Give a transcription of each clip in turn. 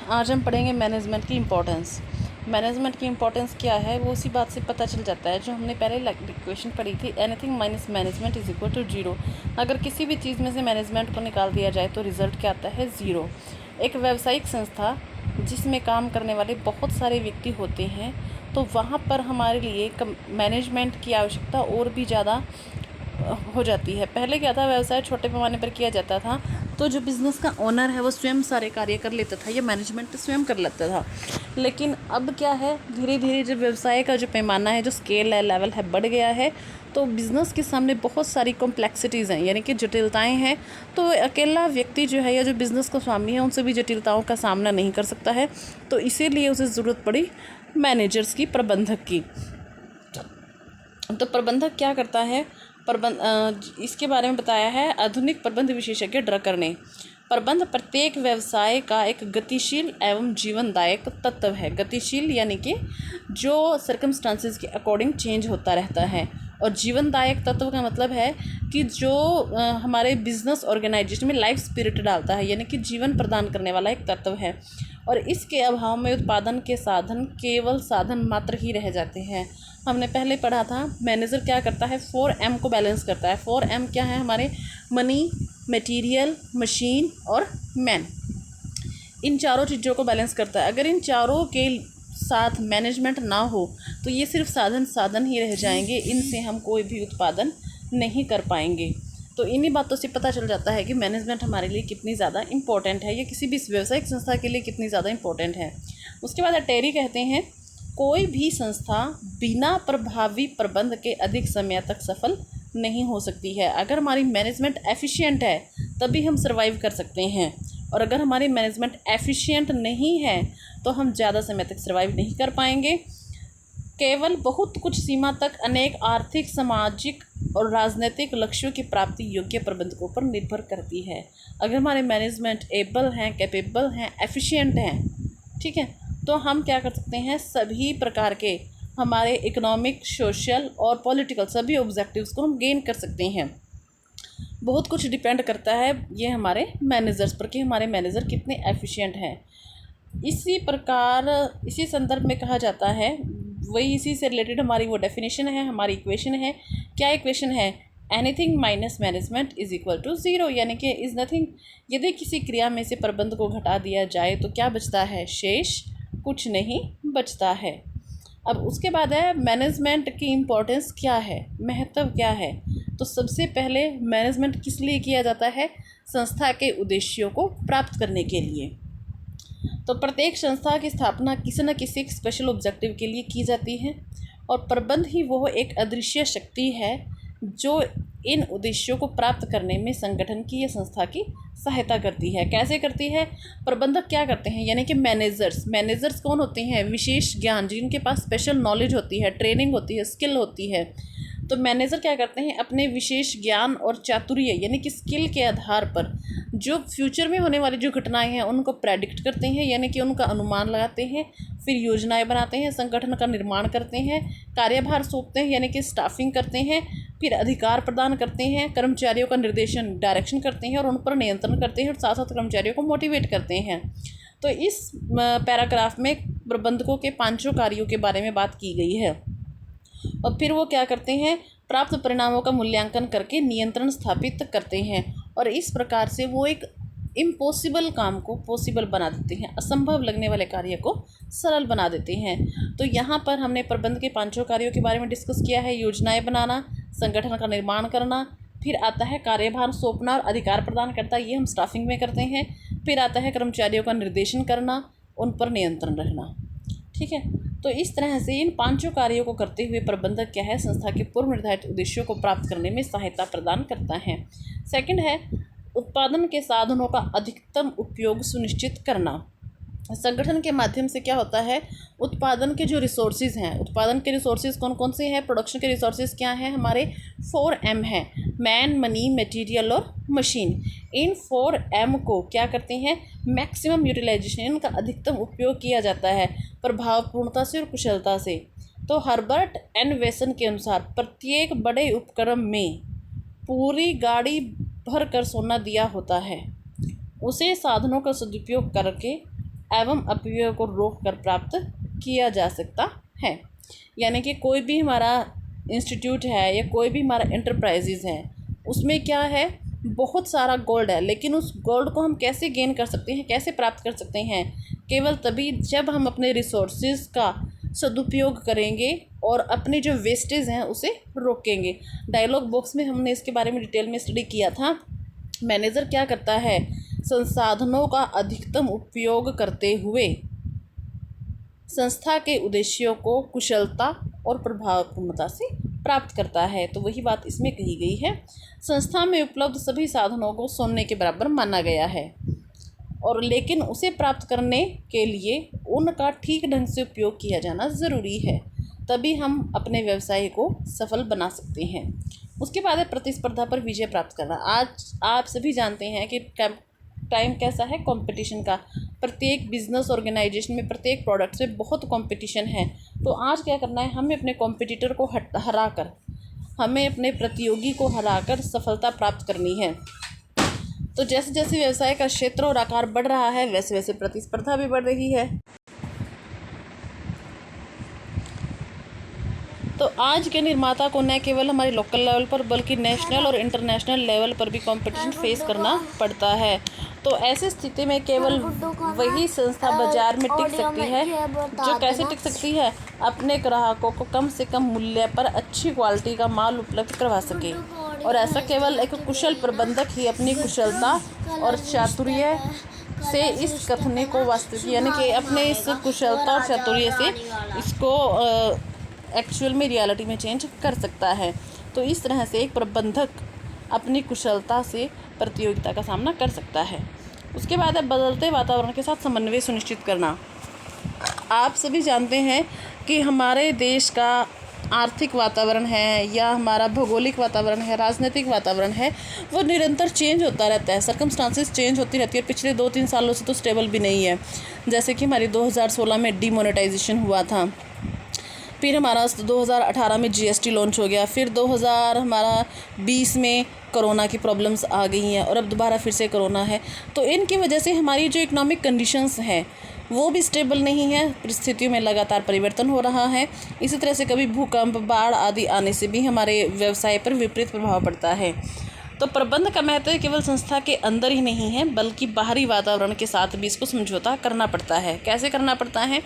आज हम पढ़ेंगे मैनेजमेंट की इम्पोर्टेंस। मैनेजमेंट की इम्पोर्टेंस क्या है वो उसी बात से पता चल जाता है जो हमने पहले इक्वेशन पढ़ी थी, anything minus management is equal to zero. अगर किसी भी चीज़ में से मैनेजमेंट को निकाल दिया जाए तो रिजल्ट क्या आता है? ज़ीरो। एक व्यावसायिक संस्था जिसमें काम करने वाले बहुत सारे व्यक्ति होते हैं तो वहाँ पर हमारे लिए मैनेजमेंट की आवश्यकता और भी ज़्यादा हो जाती है। पहले क्या था, व्यवसाय छोटे पैमाने पर किया जाता था तो जो बिज़नेस का ओनर है वो स्वयं सारे कार्य कर लेता था, या मैनेजमेंट स्वयं कर लेता था। लेकिन अब क्या है, धीरे धीरे जब व्यवसाय का जो पैमाना है, जो स्केल है, लेवल है, बढ़ गया है तो बिज़नेस के सामने बहुत सारी कॉम्प्लेक्सिटीज़ हैं, यानी कि जटिलताएं हैं। तो अकेला व्यक्ति जो है या जो बिज़नेस का स्वामी है उनसे भी जटिलताओं का सामना नहीं कर सकता है, तो इसीलिए उसे ज़रूरत पड़ी मैनेजर्स की, प्रबंधक की। तो प्रबंधक क्या करता है? इसके बारे में बताया है आधुनिक प्रबंध विशेषज्ञ ड्रकर ने। प्रबंध प्रत्येक व्यवसाय का एक गतिशील एवं जीवनदायक तत्व है। गतिशील यानी कि जो सर्कमस्टांसेस के अकॉर्डिंग चेंज होता रहता है, और जीवनदायक तत्व का मतलब है कि जो हमारे बिजनेस ऑर्गेनाइजेशन में लाइफ स्पिरिट डालता है, यानी कि जीवन प्रदान करने वाला एक तत्व है। और इसके अभाव में उत्पादन के साधन केवल साधन मात्र ही रह जाते हैं। हमने पहले पढ़ा था मैनेजर क्या करता है, 4M को बैलेंस करता है। 4M क्या है हमारे? मनी, मटेरियल, मशीन और मैन। इन चारों चीज़ों को बैलेंस करता है। अगर इन चारों के साथ मैनेजमेंट ना हो तो ये सिर्फ साधन ही रह जाएंगे, इनसे हम कोई भी उत्पादन नहीं कर पाएंगे। तो इन्हीं बातों से पता चल जाता है कि मैनेजमेंट हमारे लिए कितनी ज़्यादा इम्पोर्टेंट है, या किसी भी व्यावसायिक संस्था के लिए कितनी ज़्यादा इम्पोर्टेंट है। उसके बाद टेरी कहते हैं कोई भी संस्था बिना प्रभावी प्रबंध के अधिक समय तक सफल नहीं हो सकती है। अगर हमारी मैनेजमेंट एफिशिएंट है तभी हम सर्वाइव कर सकते हैं, और अगर हमारी मैनेजमेंट एफिशिएंट नहीं है तो हम ज़्यादा समय तक सर्वाइव नहीं कर पाएंगे। केवल बहुत कुछ सीमा तक अनेक आर्थिक, सामाजिक और राजनीतिक लक्ष्यों की प्राप्ति योग्य प्रबंधकों पर निर्भर करती है। अगर हमारे मैनेजमेंट एबल हैं, कैपेबल हैं, एफिशिएंट हैं, ठीक है, तो हम क्या कर सकते हैं, सभी प्रकार के हमारे इकोनॉमिक, सोशल और पॉलिटिकल सभी ऑब्जेक्टिव्स को हम गेन कर सकते हैं। बहुत कुछ डिपेंड करता है ये हमारे मैनेजर्स पर कि हमारे मैनेजर कितने एफिशिएंट हैं। इसी प्रकार इसी संदर्भ में कहा जाता है, वही इसी से रिलेटेड हमारी वो डेफिनेशन है, हमारी इक्वेशन है। क्या इक्वेशन है? Anything minus management is equal to zero, यानी कि इज़ नथिंग। यदि किसी क्रिया में से प्रबंध को घटा दिया जाए तो क्या बचता है? शेष कुछ नहीं बचता है। अब उसके बाद है मैनेजमेंट की इम्पोर्टेंस क्या है, महत्व क्या है। तो सबसे पहले मैनेजमेंट किस लिए किया जाता है? संस्था के उद्देश्यों को प्राप्त करने के लिए। तो प्रत्येक संस्था की स्थापना किसी न किसी एक स्पेशल ऑब्जेक्टिव के लिए की जाती है, और प्रबंध ही वो एक अदृश्य शक्ति है जो इन उद्देश्यों को प्राप्त करने में संगठन की या संस्था की सहायता करती है। कैसे करती है? प्रबंधक क्या करते हैं, यानी कि मैनेजर्स कौन होते हैं? विशेष ज्ञान, जिनके पास स्पेशल नॉलेज होती है, ट्रेनिंग होती है, स्किल होती है। तो मैनेजर क्या करते हैं? अपने विशेष ज्ञान और चातुर्य यानी कि स्किल के आधार पर जो फ्यूचर में होने वाली जो घटनाएं हैं उनको प्रेडिक्ट करते हैं, यानी कि उनका अनुमान लगाते हैं, फिर योजनाएं बनाते हैं, संगठन का निर्माण करते हैं, कार्यभार सौंपते हैं यानी कि स्टाफिंग करते हैं, फिर अधिकार प्रदान करते हैं, कर्मचारियों का निर्देशन, डायरेक्शन करते हैं और उन पर नियंत्रण करते हैं, और साथ साथ कर्मचारियों को मोटिवेट करते हैं। तो इस पैराग्राफ में प्रबंधकों के पांचों कार्यों के बारे में बात की गई है। और फिर वो क्या करते हैं? प्राप्त परिणामों का मूल्यांकन करके नियंत्रण स्थापित करते हैं, और इस प्रकार से वो एक इम्पॉसिबल काम को पॉसिबल बना देते हैं, असंभव लगने वाले कार्य को सरल बना देते हैं। तो यहाँ पर हमने प्रबंध के पांचों कार्यों के बारे में डिस्कस किया है। योजनाएं बनाना, संगठन का निर्माण करना, फिर आता है कार्यभार सौंपना और अधिकार प्रदान करता, ये हम स्टाफिंग में करते हैं। फिर आता है कर्मचारियों का निर्देशन करना, उन पर नियंत्रण रखना, ठीक है। तो इस तरह से इन पांचों कार्यों को करते हुए प्रबंधक क्या है? संस्था के पूर्व निर्धारित उद्देश्यों को प्राप्त करने में सहायता प्रदान करता है। सेकंड है उत्पादन के साधनों का अधिकतम उपयोग सुनिश्चित करना। संगठन के माध्यम से क्या होता है? उत्पादन के जो रिसोर्सेज हैं, उत्पादन के रिसोर्सेज कौन कौन से हैं? प्रोडक्शन के रिसोर्सेज क्या हैं? हमारे 4M हैं, मैन, मनी, मटेरियल और मशीन। इन 4M को क्या करते हैं? मैक्सिमम यूटिलाइजेशन, इनका अधिकतम उपयोग किया जाता है प्रभावपूर्णता से और कुशलता से। तो हर्बर्ट एन वेसन के अनुसार प्रत्येक बड़े उपक्रम में पूरी गाड़ी भर कर सोना दिया होता है, उसे साधनों का सदुपयोग करके एवं अपव्यय को रोक कर प्राप्त किया जा सकता है। यानी कि कोई भी हमारा इंस्टीट्यूट है या कोई भी हमारा इंटरप्राइजेज़ है, उसमें क्या है, बहुत सारा गोल्ड है, लेकिन उस गोल्ड को हम कैसे गेन कर सकते हैं, कैसे प्राप्त कर सकते हैं, केवल तभी जब हम अपने रिसोर्सेज का सदुपयोग करेंगे और अपने जो वेस्टेज हैं उसे रोकेंगे। डायलॉग बॉक्स में हमने इसके बारे में डिटेल में स्टडी किया था। मैनेजर क्या करता है, संसाधनों का अधिकतम उपयोग करते हुए संस्था के उद्देश्यों को कुशलता और प्रभावपूर्णता से प्राप्त करता है। तो वही बात इसमें कही गई है। संस्था में उपलब्ध सभी साधनों को सोने के बराबर माना गया है, और लेकिन उसे प्राप्त करने के लिए उनका ठीक ढंग से उपयोग किया जाना ज़रूरी है, तभी हम अपने व्यवसाय को सफल बना सकते हैं। उसके बाद है प्रतिस्पर्धा पर विजय प्राप्त करना। आज आप सभी जानते हैं कि टाइम कैसा है, कंपटीशन का। प्रत्येक बिजनेस ऑर्गेनाइजेशन में, प्रत्येक प्रोडक्ट से बहुत कंपटीशन है। तो आज क्या करना है, हमें अपने कॉम्पिटिटर को हरा कर, हमें अपने प्रतियोगी को हराकर सफलता प्राप्त करनी है। तो जैसे जैसे व्यवसाय का क्षेत्र और आकार बढ़ रहा है, वैसे वैसे प्रतिस्पर्धा भी बढ़ रही है। तो आज के निर्माता को न केवल हमारे लोकल लेवल पर बल्कि नेशनल और इंटरनेशनल लेवल पर भी कंपटीशन फेस करना पड़ता है। तो ऐसी स्थिति में केवल वही संस्था बाजार में टिक सकती है जो कैसे टिक सकती है, अपने ग्राहकों को कम से कम मूल्य पर अच्छी क्वालिटी का माल उपलब्ध करवा सके। और ऐसा केवल एक कुशल प्रबंधक ही अपनी कुशलता और चातुर्य से इस कथने को वास्तविक, यानी कि अपने इस कुशलता और चातुर्य से इसको एक्चुअल में रियलिटी में चेंज कर सकता है। तो इस तरह से एक प्रबंधक अपनी कुशलता से प्रतियोगिता का सामना कर सकता है। उसके बाद है बदलते वातावरण के साथ समन्वय सुनिश्चित करना। आप सभी जानते हैं कि हमारे देश का आर्थिक वातावरण है या हमारा भौगोलिक वातावरण है, राजनीतिक वातावरण है, वो निरंतर चेंज होता रहता है। सर्कमस्टांसेस चेंज होती रहती है। पिछले 2-3 सालों से तो स्टेबल भी नहीं है। जैसे कि हमारी 2016 में डीमोनेटाइजेशन हुआ था, फिर हमारा 2018 में जीएसटी लॉन्च हो गया, फिर 2020 में कोरोना की प्रॉब्लम्स आ गई हैं, और अब दोबारा फिर से कोरोना है। तो इनकी वजह से हमारी जो इकोनॉमिक कंडीशंस हैं वो भी स्टेबल नहीं है। परिस्थितियों में लगातार परिवर्तन हो रहा है। इसी तरह से कभी भूकंप, बाढ़ आदि आने से भी हमारे व्यवसाय पर विपरीत प्रभाव पड़ता है। तो प्रबंध का महत्व केवल संस्था के अंदर ही नहीं है, बल्कि बाहरी वातावरण के साथ भी इसको समझौता करना पड़ता है। कैसे करना पड़ता है?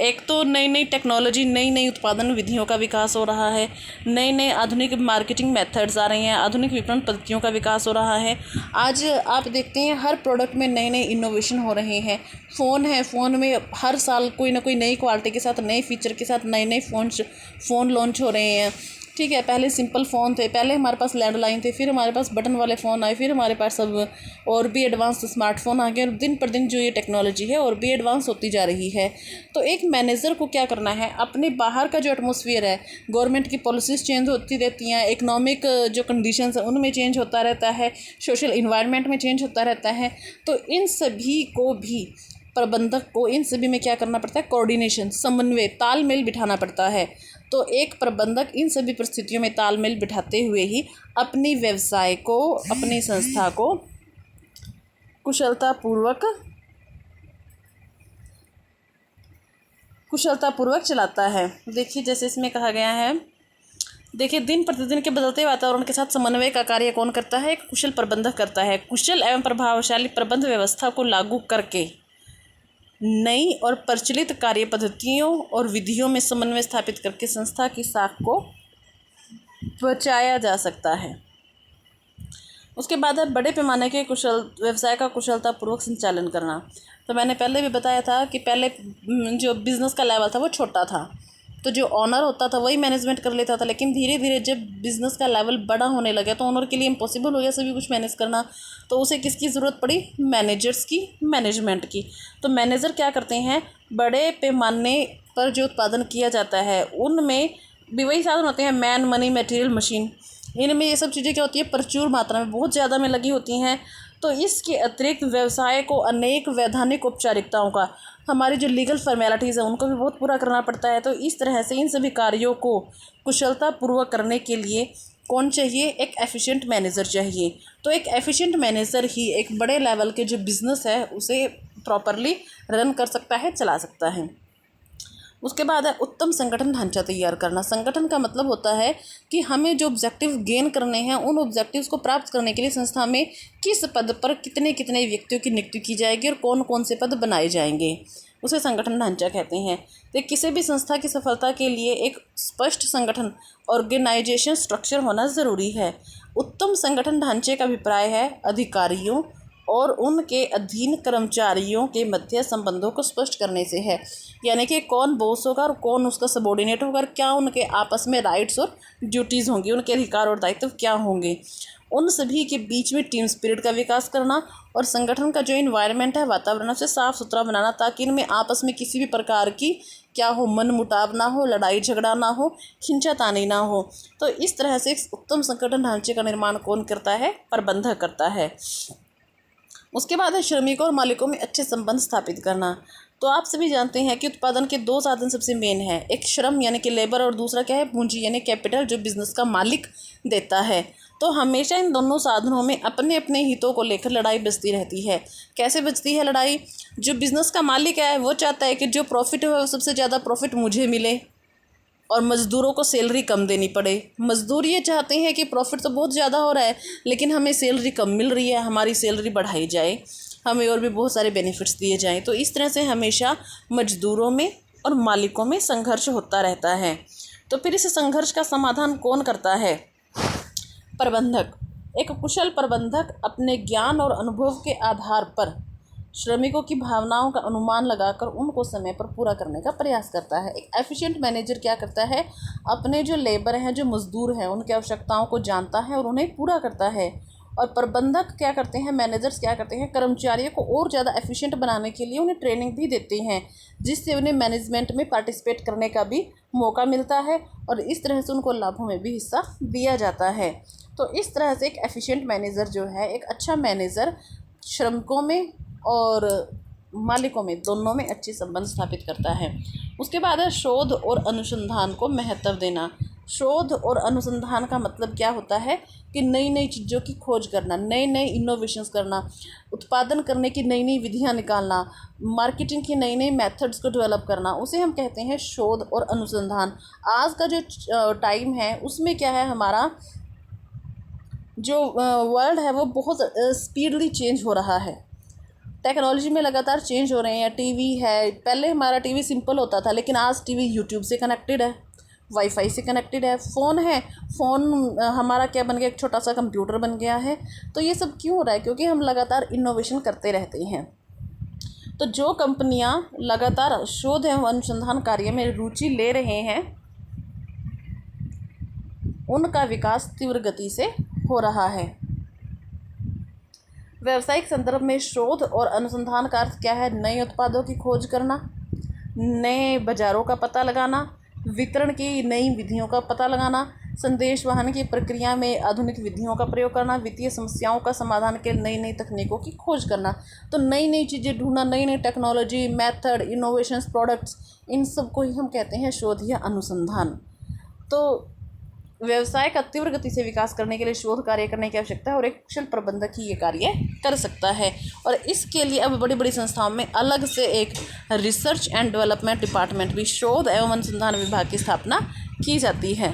एक तो नई नई टेक्नोलॉजी, नई नई उत्पादन विधियों का विकास हो रहा है, नए नए आधुनिक मार्केटिंग मेथड्स आ रहे हैं, आधुनिक विपणन पद्धतियों का विकास हो रहा है। आज आप देखते हैं हर प्रोडक्ट में नए नए इनोवेशन हो रहे हैं। फ़ोन है, फ़ोन में हर साल कोई ना कोई नई क्वालिटी के साथ, नए फीचर के साथ नए नए फ़ोन लॉन्च हो रहे हैं। ठीक है, पहले सिंपल फ़ोन थे, पहले हमारे पास लैंडलाइन थे, फिर हमारे पास बटन वाले फ़ोन आए, फिर हमारे पास सब और भी एडवांस स्मार्टफोन आ गए, और दिन पर दिन जो ये टेक्नोलॉजी है और भी एडवांस होती जा रही है। तो एक मैनेजर को क्या करना है, अपने बाहर का जो एटमॉस्फेयर है, गवर्नमेंट की पॉलिसीज़ चेंज होती रहती हैं, इकोनॉमिक जो कंडीशंस हैं उनमें चेंज होता रहता है, सोशल इन्वायरमेंट में चेंज होता रहता है। तो इन सभी को भी प्रबंधक को इन सभी में क्या करना पड़ता है, कोऑर्डिनेशन, समन्वय, तालमेल बिठाना पड़ता है। तो एक प्रबंधक इन सभी परिस्थितियों में तालमेल बिठाते हुए ही अपनी व्यवसाय को, अपनी संस्था को कुशलतापूर्वक चलाता है। देखिए जैसे इसमें कहा गया है, देखिए दिन प्रतिदिन के बदलते वातावरण के साथ समन्वय का कार्य कौन करता है? एक कुशल प्रबंधक करता है। कुशल एवं प्रभावशाली प्रबंध व्यवस्था को लागू करके नई और प्रचलित कार्य पद्धतियों और विधियों में समन्वय स्थापित करके संस्था की साख को बचाया जा सकता है। उसके बाद है बड़े पैमाने के व्यवसाय का कुशलतापूर्वक संचालन करना। तो मैंने पहले भी बताया था कि पहले जो बिज़नेस का लेवल था वो छोटा था, तो जो ऑनर होता था वही मैनेजमेंट कर लेता था। लेकिन धीरे धीरे जब बिज़नेस का लेवल बड़ा होने लगा तो ऑनर के लिए इम्पॉसिबल हो गया सभी कुछ मैनेज करना। तो उसे किसकी ज़रूरत पड़ी? मैनेजर्स की, मैनेजमेंट की। तो मैनेजर क्या करते हैं, बड़े पैमाने पर जो उत्पादन किया जाता है उनमें भी वही साधन होते हैं, मैन, मनी, मटेरियल, मशीन। इनमें ये सब चीज़ें क्या होती है, प्रचुर मात्रा में, बहुत ज़्यादा में लगी होती हैं। तो इसके अतिरिक्त व्यवसाय को अनेक वैधानिक औपचारिकताओं का, हमारी जो लीगल फॉर्मेलिटीज़ है उनको भी बहुत पूरा करना पड़ता है। तो इस तरह से इन सभी कार्यों को कुशलतापूर्वक करने के लिए कौन चाहिए? एक एफिशिएंट मैनेजर चाहिए। तो एक एफिशिएंट मैनेजर ही एक बड़े लेवल के जो बिज़नेस है उसे प्रॉपरली रन कर सकता है, चला सकता है। उसके बाद है उत्तम संगठन ढांचा तैयार करना। संगठन का मतलब होता है कि हमें जो ऑब्जेक्टिव गेन करने हैं, उन ऑब्जेक्टिव्स को प्राप्त करने के लिए संस्था में किस पद पर कितने कितने व्यक्तियों की नियुक्ति की जाएगी और कौन कौन से पद बनाए जाएंगे, उसे संगठन ढांचा कहते हैं। तो किसी भी संस्था की सफलता के लिए एक स्पष्ट संगठन ऑर्गेनाइजेशन स्ट्रक्चर होना ज़रूरी है। उत्तम संगठन ढांचे का अभिप्राय है अधिकारियों और उनके अधीन कर्मचारियों के मध्य संबंधों को स्पष्ट करने से है। यानी कि कौन बॉस होगा और कौन उसका सबॉर्डिनेट होगा और क्या उनके आपस में राइट्स और ड्यूटीज़ होंगी, उनके अधिकार और दायित्व क्या होंगे, उन सभी के बीच में टीम स्पिरिट का विकास करना और संगठन का जो इन्वायरमेंट है, वातावरण उसे साफ़ सुथरा बनाना, ताकि इनमें आपस में किसी भी प्रकार की क्या हो, मन मुटाव ना हो, लड़ाई झगड़ा ना हो, खींचातानी ना हो। तो इस तरह से एक उत्तम संगठन ढांचे का निर्माण कौन करता है? प्रबंधक करता है। उसके बाद है श्रमिकों और मालिकों में अच्छे संबंध स्थापित करना। तो आप सभी जानते हैं कि उत्पादन के दो साधन सबसे मेन है, एक श्रम यानी कि लेबर और दूसरा क्या है? पूंजी यानी कैपिटल, जो बिजनेस का मालिक देता है। तो हमेशा इन दोनों साधनों में अपने अपने हितों को लेकर लड़ाई बजती रहती है। कैसे बजती है लड़ाई? जो बिज़नेस का मालिक है वो चाहता है कि जो प्रॉफिट है वो सबसे ज़्यादा प्रॉफिट मुझे मिले और मज़दूरों को सैलरी कम देनी पड़े। मज़दूर ये चाहते हैं कि प्रॉफिट तो बहुत ज़्यादा हो रहा है लेकिन हमें सैलरी कम मिल रही है, हमारी सैलरी बढ़ाई जाए, हमें और भी बहुत सारे बेनिफिट्स दिए जाएँ। तो इस तरह से हमेशा मज़दूरों में और मालिकों में संघर्ष होता रहता है। तो फिर इस संघर्ष का समाधान कौन करता है? प्रबंधक। एक कुशल प्रबंधक अपने ज्ञान और अनुभव के आधार पर श्रमिकों की भावनाओं का अनुमान लगाकर उनको समय पर पूरा करने का प्रयास करता है। एक एफिशिएंट मैनेजर क्या करता है? अपने जो लेबर हैं, जो मज़दूर हैं, उनकी आवश्यकताओं को जानता है और उन्हें पूरा करता है। और प्रबंधक क्या करते हैं? मैनेजर्स क्या करते हैं? कर्मचारियों को और ज़्यादा एफिशिएंट बनाने के लिए उन्हें ट्रेनिंग भी देते हैं, जिससे उन्हें मैनेजमेंट में पार्टिसिपेट करने का भी मौका मिलता है और इस तरह से उनको लाभों में भी हिस्सा दिया जाता है। तो इस तरह से एक एफिशिएंट मैनेजर जो है, एक अच्छा मैनेजर श्रमिकों में और मालिकों में दोनों में अच्छे संबंध स्थापित करता है। उसके बाद है शोध और अनुसंधान को महत्व देना। शोध और अनुसंधान का मतलब क्या होता है कि नई नई चीज़ों की खोज करना, नए नए इनोवेशंस करना, उत्पादन करने की नई नई विधियां निकालना, मार्केटिंग की नई नई मेथड्स को डेवलप करना, उसे हम कहते हैं शोध और अनुसंधान। आज का जो टाइम है उसमें क्या है, हमारा जो वर्ल्ड है वो बहुत स्पीडली चेंज हो रहा है। टेक्नोलॉजी में लगातार चेंज हो रहे हैं। टीवी है, पहले हमारा टीवी सिंपल होता था लेकिन आज टीवी यूट्यूब से कनेक्टेड है, वाईफाई से कनेक्टेड है। फ़ोन है, फ़ोन हमारा क्या बन गया? एक छोटा सा कंप्यूटर बन गया है। तो ये सब क्यों हो रहा है? क्योंकि हम लगातार इनोवेशन करते रहते हैं। तो जो कंपनियां लगातार शोध एवं अनुसंधान कार्य में रुचि ले रहे हैं उनका विकास तीव्र गति से हो रहा है। व्यावसायिक संदर्भ में शोध और अनुसंधान का अर्थ क्या है? नए उत्पादों की खोज करना, नए बाज़ारों का पता लगाना, वितरण की नई विधियों का पता लगाना, संदेश वहन की प्रक्रिया में आधुनिक विधियों का प्रयोग करना, वित्तीय समस्याओं का समाधान के नई नई तकनीकों की खोज करना। तो नई नई चीज़ें ढूंढना, नई नई टेक्नोलॉजी, मेथड, इनोवेशंस, प्रोडक्ट्स, इन सब को ही हम कहते हैं शोध या अनुसंधान। तो व्यवसाय का तीव्र गति से विकास करने के लिए शोध कार्य करने की आवश्यकता है और एक कुशल प्रबंधक ही ये कार्य कर सकता है। और इसके लिए अब बड़ी बड़ी संस्थाओं में अलग से एक रिसर्च एंड डेवलपमेंट डिपार्टमेंट भी, शोध एवं अनुसंधान विभाग की स्थापना की जाती है।